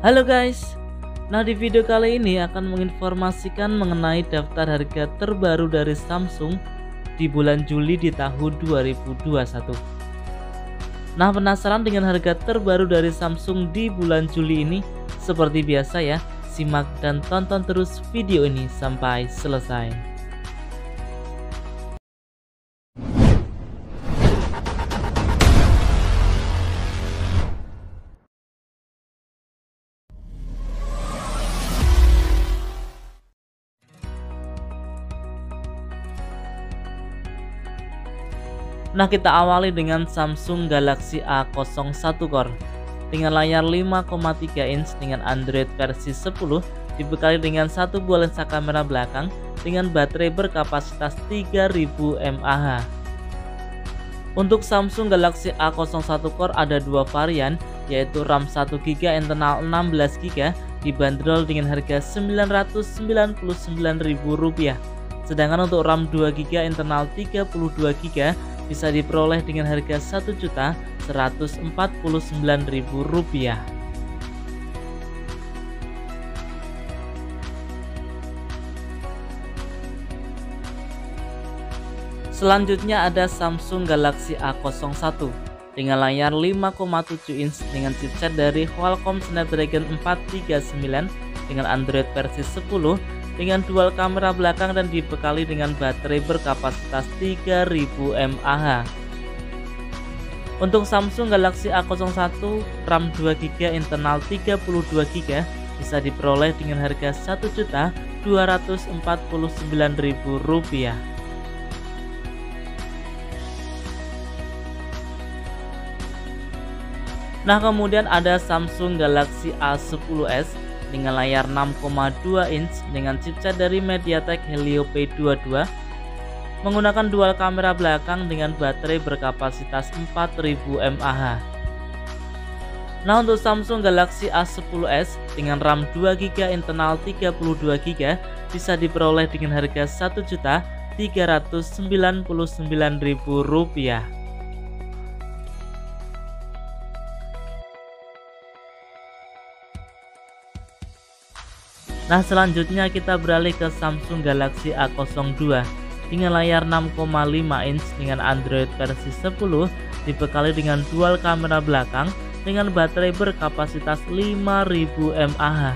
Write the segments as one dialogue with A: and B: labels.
A: Halo guys, nah di video kali ini akan menginformasikan mengenai daftar harga terbaru dari Samsung di bulan Juli di tahun 2021. Nah, penasaran dengan harga terbaru dari Samsung di bulan Juli ini? Seperti biasa ya, simak dan tonton terus video ini sampai selesai. Nah, kita awali dengan Samsung Galaxy A01 Core dengan layar 5,3 inch dengan Android versi 10, dibekali dengan satu buah lensa kamera belakang dengan baterai berkapasitas 3000 mAh. Untuk Samsung Galaxy A01 Core ada dua varian, yaitu RAM 1GB internal 16GB dibanderol dengan harga Rp999.000. Sedangkan untuk RAM 2GB internal 32GB bisa diperoleh dengan harga Rp1.149.000. Selanjutnya ada Samsung Galaxy A01 dengan layar 5,7 inch dengan chipset dari Qualcomm Snapdragon 439 dengan Android versi 10 dengan dual kamera belakang dan dibekali dengan baterai berkapasitas 3000 mAh. Untuk Samsung Galaxy A01 RAM 2GB internal 32GB bisa diperoleh dengan harga Rp1.249.000. Nah, kemudian ada Samsung Galaxy A10s dengan layar 6,2 inch dengan chipset dari MediaTek Helio P22 menggunakan dual kamera belakang dengan baterai berkapasitas 4000 mAh. Nah, untuk Samsung Galaxy A10s dengan RAM 2GB internal 32GB bisa diperoleh dengan harga Rp1.399.000. Nah, selanjutnya kita beralih ke Samsung Galaxy A02 dengan layar 6,5 inch dengan Android versi 10 dibekali dengan dual kamera belakang dengan baterai berkapasitas 5000 mAh.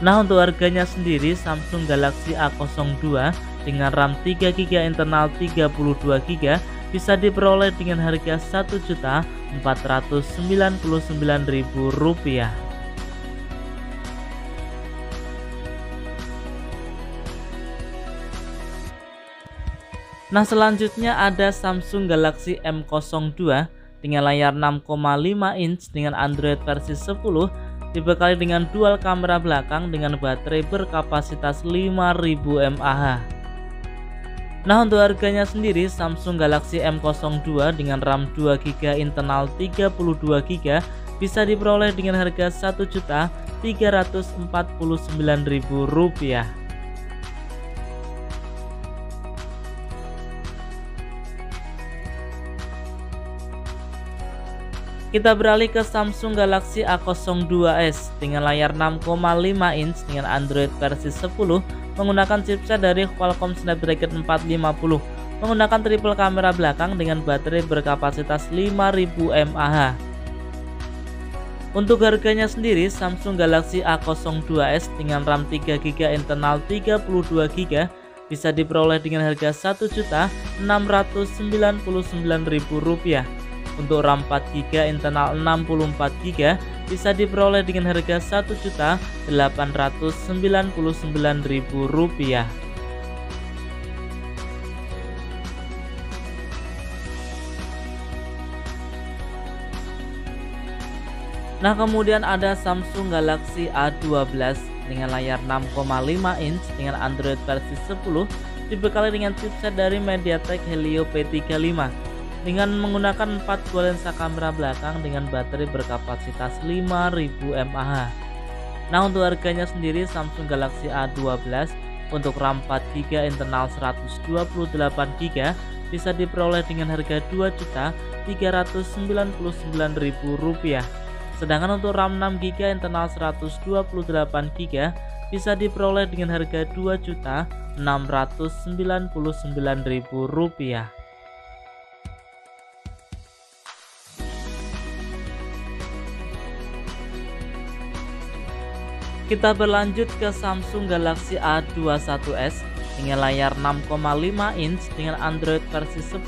A: Nah, untuk harganya sendiri Samsung Galaxy A02 dengan RAM 3GB internal 32GB bisa diperoleh dengan harga Rp1.499.000. Nah, selanjutnya ada Samsung Galaxy M02 dengan layar 6,5 inch dengan Android versi 10 dibekali dengan dual kamera belakang dengan baterai berkapasitas 5000 mAh. Nah, untuk harganya sendiri Samsung Galaxy M02 dengan RAM 2GB internal 32GB bisa diperoleh dengan harga Rp1.349.000. Kita beralih ke Samsung Galaxy A02s dengan layar 6,5 inch dengan Android versi 10 menggunakan chipset dari Qualcomm Snapdragon 450 menggunakan triple kamera belakang dengan baterai berkapasitas 5000 mAh. Untuk harganya sendiri Samsung Galaxy A02s dengan RAM 3GB internal 32GB bisa diperoleh dengan harga Rp1.699.000. Untuk RAM 4GB internal 64GB bisa diperoleh dengan harga Rp1.899.000. Nah, kemudian ada Samsung Galaxy A12 dengan layar 6,5 inch dengan Android versi 10 dibekali dengan chipset dari MediaTek Helio P35 dengan menggunakan 4 buah lensa kamera belakang dengan baterai berkapasitas 5000 mAh. Nah, untuk harganya sendiri Samsung Galaxy A12 untuk RAM 4GB internal 128GB bisa diperoleh dengan harga Rp2.399.000. Sedangkan untuk RAM 6GB internal 128GB bisa diperoleh dengan harga Rp2.699.000. Kita berlanjut ke Samsung Galaxy A21s dengan layar 6,5 inch dengan Android versi 10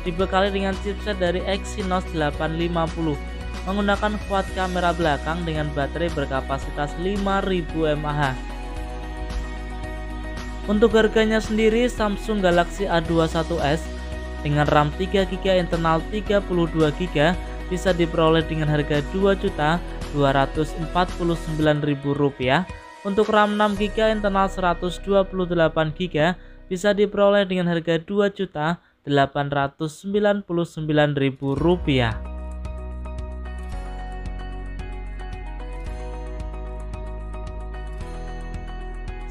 A: dibekali dengan chipset dari Exynos 850 menggunakan quad kamera belakang dengan baterai berkapasitas 5000 mAh. Untuk harganya sendiri, Samsung Galaxy A21s dengan RAM 3GB internal 32GB bisa diperoleh dengan harga Rp2.249.000. Untuk RAM 6GB internal 128GB bisa diperoleh dengan harga Rp2.899.000.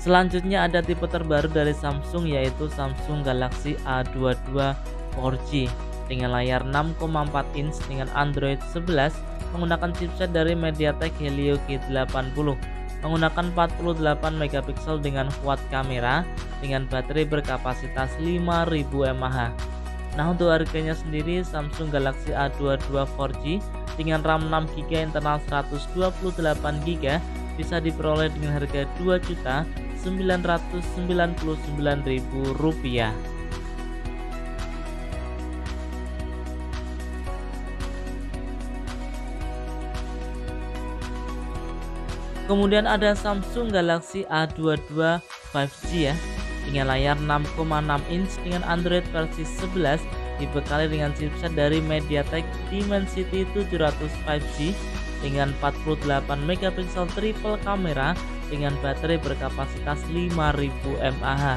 A: Selanjutnya ada tipe terbaru dari Samsung, yaitu Samsung Galaxy A22 4G dengan layar 6,4 inch dengan Android 11 menggunakan chipset dari MediaTek Helio G80 menggunakan 48 MP dengan quad kamera dengan baterai berkapasitas 5000 mAh. Nah, untuk harganya sendiri, Samsung Galaxy A22 4G dengan RAM 6GB internal 128GB bisa diperoleh dengan harga Rp2.999.000. Kemudian ada Samsung Galaxy A22 5G ya, dengan layar 6,6 inch dengan Android versi 11 dibekali dengan chipset dari MediaTek Dimensity 700 5G dengan 48 MP triple kamera dengan baterai berkapasitas 5000 mAh.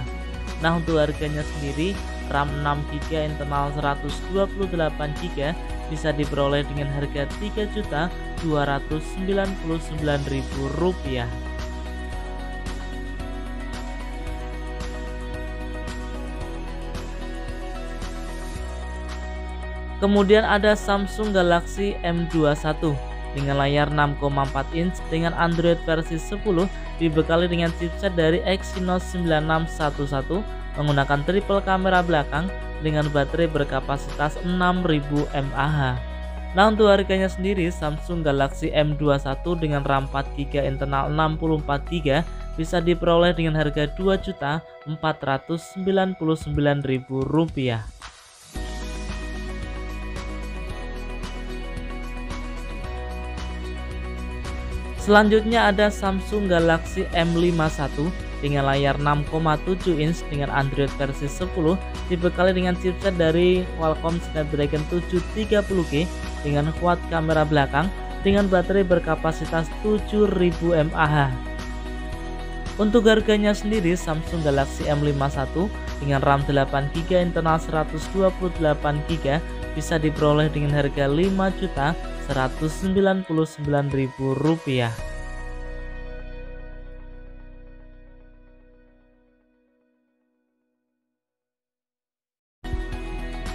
A: Nah, untuk harganya sendiri, RAM 6GB internal 128GB bisa diperoleh dengan harga Rp3.299.000. Kemudian ada Samsung Galaxy M21 dengan layar 6,4 inch dengan Android versi 10 dibekali dengan chipset dari Exynos 9611 menggunakan triple kamera belakang dengan baterai berkapasitas 6000 mAh. Nah, untuk harganya sendiri, Samsung Galaxy M21 dengan RAM 4GB internal 64GB bisa diperoleh dengan harga Rp2.499.000. Selanjutnya ada Samsung Galaxy M51 dengan layar 6,7 inch dengan Android versi 10 dibekali dengan chipset dari Qualcomm Snapdragon 730G dengan quad kamera belakang dengan baterai berkapasitas 7000 mAh. Untuk harganya sendiri, Samsung Galaxy M51 dengan RAM 8GB internal 128GB bisa diperoleh dengan harga Rp5.199.000.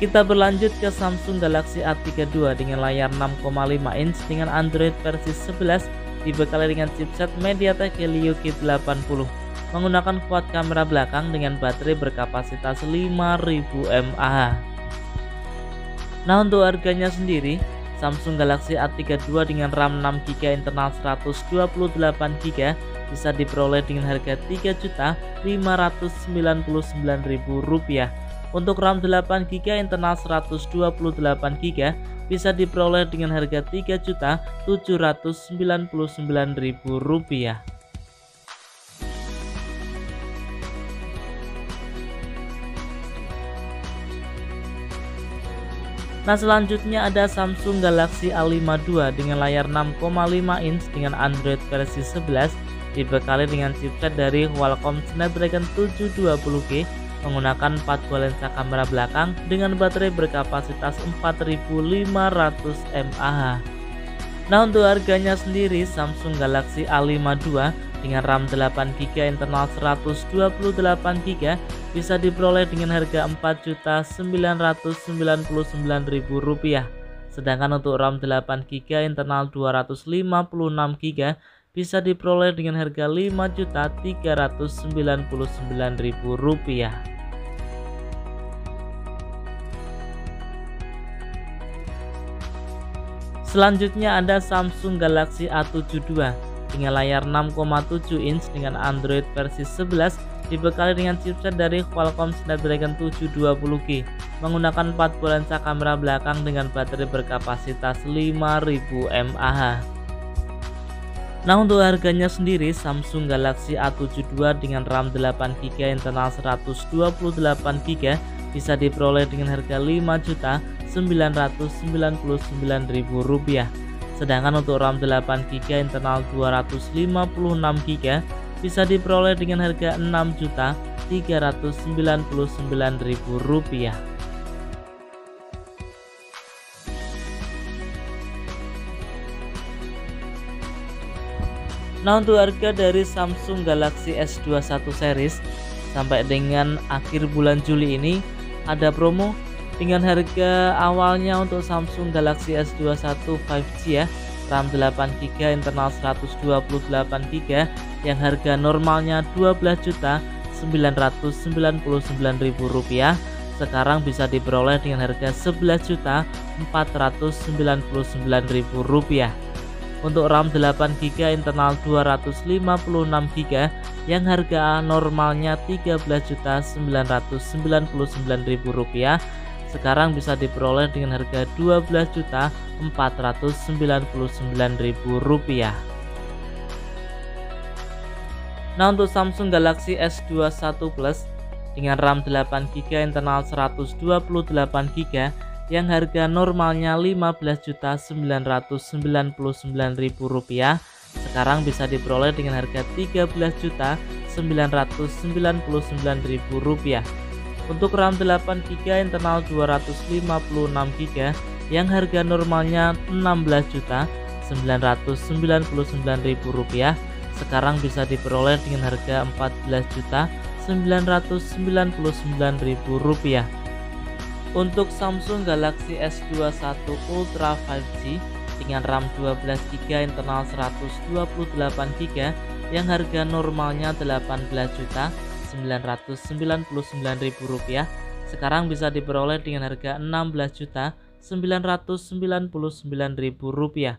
A: Kita berlanjut ke Samsung Galaxy A32 dengan layar 6,5 inch dengan Android versi 11 dibekali dengan chipset MediaTek Helio G80 menggunakan quad kamera belakang dengan baterai berkapasitas 5000 mAh. Nah, untuk harganya sendiri, Samsung Galaxy A32 dengan RAM 6GB internal 128GB bisa diperoleh dengan harga Rp3.599.000. Untuk RAM 8GB internal 128GB bisa diperoleh dengan harga Rp3.799.000. Nah, selanjutnya ada Samsung Galaxy A52 dengan layar 6,5 inch dengan Android versi 11 dibekali dengan chipset dari Qualcomm Snapdragon 720G menggunakan 4 buah lensa kamera belakang dengan baterai berkapasitas 4500 mAh. Nah, untuk harganya sendiri, Samsung Galaxy A52 dengan RAM 8GB internal 128GB bisa diperoleh dengan harga Rp4.999.000. Sedangkan untuk RAM 8GB internal 256GB bisa diperoleh dengan harga Rp5.399.000. Selanjutnya ada Samsung Galaxy A72 dengan layar 6,7 inch dengan Android versi 11, dibekali dengan chipset dari Qualcomm Snapdragon 720G, menggunakan 4 buah lensa kamera belakang dengan baterai berkapasitas 5000 mAh. Nah, untuk harganya sendiri Samsung Galaxy A72 dengan RAM 8GB internal 128GB bisa diperoleh dengan harga Rp5.999.000. Sedangkan untuk RAM 8GB internal 256GB bisa diperoleh dengan harga Rp6.399.000. Nah, untuk harga dari Samsung Galaxy S21 series sampai dengan akhir bulan Juli ini ada promo dengan harga awalnya untuk Samsung Galaxy S21 5G ya, RAM 8GB internal 128GB yang harga normalnya Rp12.999.000 sekarang bisa diperoleh dengan harga Rp11.499.000. Untuk RAM 8GB internal 256GB yang harga normalnya Rp13.999.000 sekarang bisa diperoleh dengan harga Rp12.499.000. Nah, untuk Samsung Galaxy S21 Plus dengan RAM 8GB internal 128GB yang harga normalnya Rp15.999.000 sekarang bisa diperoleh dengan harga Rp13.999.000. Untuk RAM 8GB internal 256GB yang harga normalnya Rp16.999.000 sekarang bisa diperoleh dengan harga Rp14.999.000. Untuk Samsung Galaxy S21 Ultra 5G dengan RAM 12GB internal 128GB yang harga normalnya Rp18.999.000 sekarang bisa diperoleh dengan harga Rp16.999.000.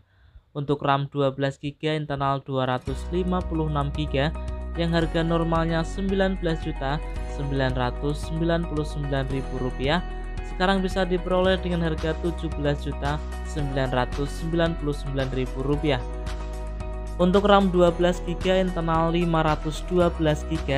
A: Untuk RAM 12GB internal 256GB yang harga normalnya Rp19.999.000 sekarang bisa diperoleh dengan harga Rp17.999.000. Untuk RAM 12GB internal 512GB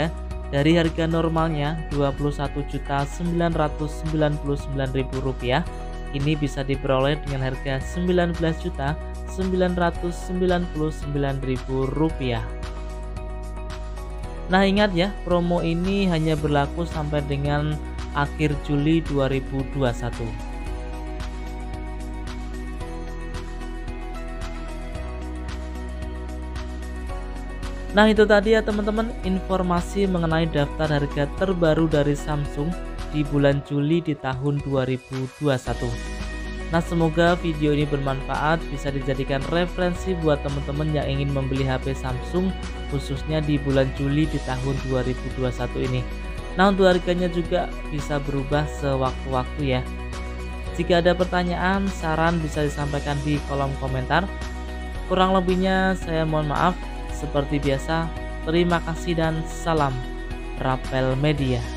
A: dari harga normalnya Rp21.999.000 ini bisa diperoleh dengan harga Rp19.999.000. Nah, ingat ya, promo ini hanya berlaku sampai dengan akhir Juli 2021. Nah, itu tadi ya teman-teman informasi mengenai daftar harga terbaru dari Samsung di bulan Juli di tahun 2021. Nah, semoga video ini bermanfaat, bisa dijadikan referensi buat teman-teman yang ingin membeli HP Samsung khususnya di bulan Juli di tahun 2021 ini. Nah, untuk harganya juga bisa berubah sewaktu-waktu ya. Jika ada pertanyaan, saran bisa disampaikan di kolom komentar. Kurang lebihnya saya mohon maaf. Seperti biasa, terima kasih dan salam Rapel Media.